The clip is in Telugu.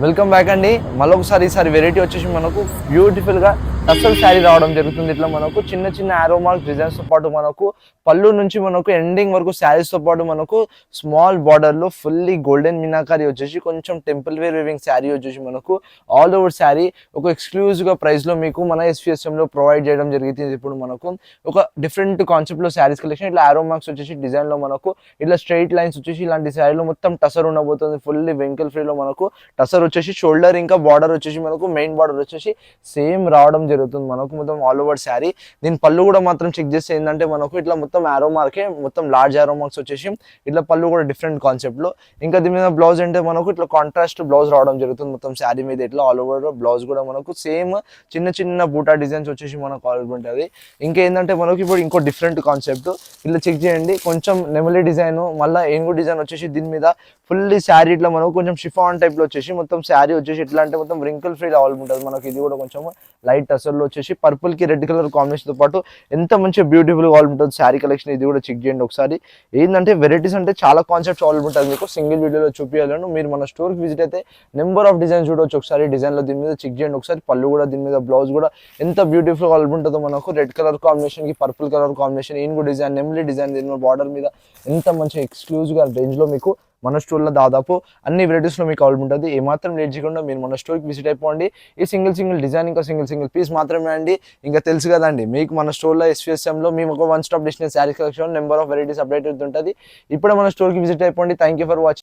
వెల్కమ్ బ్యాక్ అండి. మళ్ళొకసారి ఈసారి వెరైటీ వచ్చేసి మనకు బ్యూటిఫుల్గా టస్సర్ శారీ రావడం జరుగుతుంది. ఇట్లా మనకు చిన్న చిన్న ఆరో మార్క్ డిజైన్స్తో పాటు మనకు పళ్ళు నుంచి మనకు ఎండింగ్ వరకు శారీస్తో పాటు మనకు స్మాల్ బార్డర్లో ఫుల్లీ గోల్డెన్ మీనాకారి వచ్చేసి కొంచెం టెంపుల్ వేర్ వేవింగ్ శారీ వచ్చేసి మనకు ఆల్ ఓవర్ శారీ ఒక ఎక్స్క్లూజివ్గా ప్రైస్లో మీకు మన ఎస్పీఎస్ఎంలో ప్రొవైడ్ చేయడం జరుగుతుంది. ఇప్పుడు మనకు ఒక డిఫరెంట్ కాన్సెప్ట్లో శారీస్ కలెక్షన్ ఇట్లా ఆరో మార్క్స్ వచ్చేసి డిజైన్లో మనకు ఇట్లా స్ట్రైట్ లైన్స్ వచ్చేసి ఇలాంటి శారీలో మొత్తం టసర్ ఉండబోతుంది. ఫుల్లీ వెంకల్ ఫ్రీలో మనకు టసర్ వచ్చేసి షోల్డర్ ఇంకా బార్డర్ వచ్చేసి మనకు మెయిన్ బార్డర్ వచ్చేసి సేమ్ రావడం జరుగుతుంది మనకు మొత్తం ఆల్ ఓవర్ శారీ. దీని పళ్ళు కూడా మాత్రం చెక్ చేస్తే ఏంటంటే మనకు ఇట్లా మొత్తం ఆరో మార్కే మొత్తం లార్జ్ ఆరో మార్క్స్ వచ్చేసి ఇట్లా పళ్ళు కూడా డిఫరెంట్ కాన్సెప్ట్ లో. ఇంకా దీని మీద బ్లౌజ్ అంటే మనకు ఇట్లా కాంట్రాస్ట్ బ్లౌజ్ రావడం జరుగుతుంది మొత్తం శారీ మీద. ఇట్లా ఆల్ ఓవర్ బ్లౌజ్ కూడా మనకు సేమ్ చిన్న చిన్న బూటా డిజైన్స్ వచ్చేసి మనకు ఆల్రెడీ ఉంటుంది. ఇంకా ఏంటంటే మనకు ఇప్పుడు ఇంకో డిఫరెంట్ కాన్సెప్ట్ ఇట్లా చెక్ చేయండి. కొంచెం నెమలి డిజైన్ మళ్ళీ ఏనుగు డిజైన్ వచ్చేసి దీని మీద ఫుల్లీ శారీ ఇట్లా మనకు కొంచెం షిఫాన్ టైప్ లో వచ్చేసి మొత్తం శారీ వచ్చేసి ఎట్లా అంటే మొత్తం రింకిల్ ఫ్రీ రావాలి ఉంటుంది మనకి. ఇది కూడా కొంచెం లైట్ టసర్లో వచ్చేసి పర్పుల్ కి రెడ్ కలర్ కాంబినేషన్ తో పాటు ఎంత మంచి బ్యూటిఫుల్ గా ఉంటుంది శారీ కలెక్షన్. ఇది కూడా చెక్ చేయండి ఒకసారి. ఏంటంటే వెరైటీస్ అంటే చాలా కాన్సెప్ట్స్ ఆల్ ఉంటుంది మీకు సింగిల్ వీడియోలో చూపించాలను. మీరు మన స్టోర్ కి విజిట్ అయితే నెంబర్ ఆఫ్ డిజైన్స్ చూడవచ్చు ఒకసారి. డిజైన్ లో దీని మీద చెక్ చేయండి ఒకసారి. పళ్ళు కూడా దీని మీద బ్లౌజ్ కూడా ఎంత బ్యూటిఫుల్ గా ఉంటుందో మనకు. రెడ్ కలర్ కాంబినేషన్ కి పర్పుల్ కలర్ కాంబినేషన్ ఏనుగు డిజైన్ నెమ్లీ డిజైన్ దీని మీద బార్డర్ మీద ఎంత మంచి ఎక్స్క్లూజివ్ గా రేంజ్ లో మీకు మన స్టోర్లో దాదాపు అన్ని వెరైటీస్లో మీకు అవైలబుల్ ఉంటుంది. ఏమాత్రం లేట్ చేయకుండా మీరు మన స్టోర్కి విజిట్ అయిపోండి. ఈ సింగిల్ డిజైన్ ఇంకా సింగిల్ పీస్ మాత్రమే అండి. ఇంకా తెలుసు కదండి మీకు మన స్టోర్లో ఎస్పీఎస్ఎంలో మేము ఒక one stop destination sari collection number of varieties update ఉంటుంది. ఇప్పుడే మన స్టోర్కి విజిట్ అయిపోండి. Thank you for watching.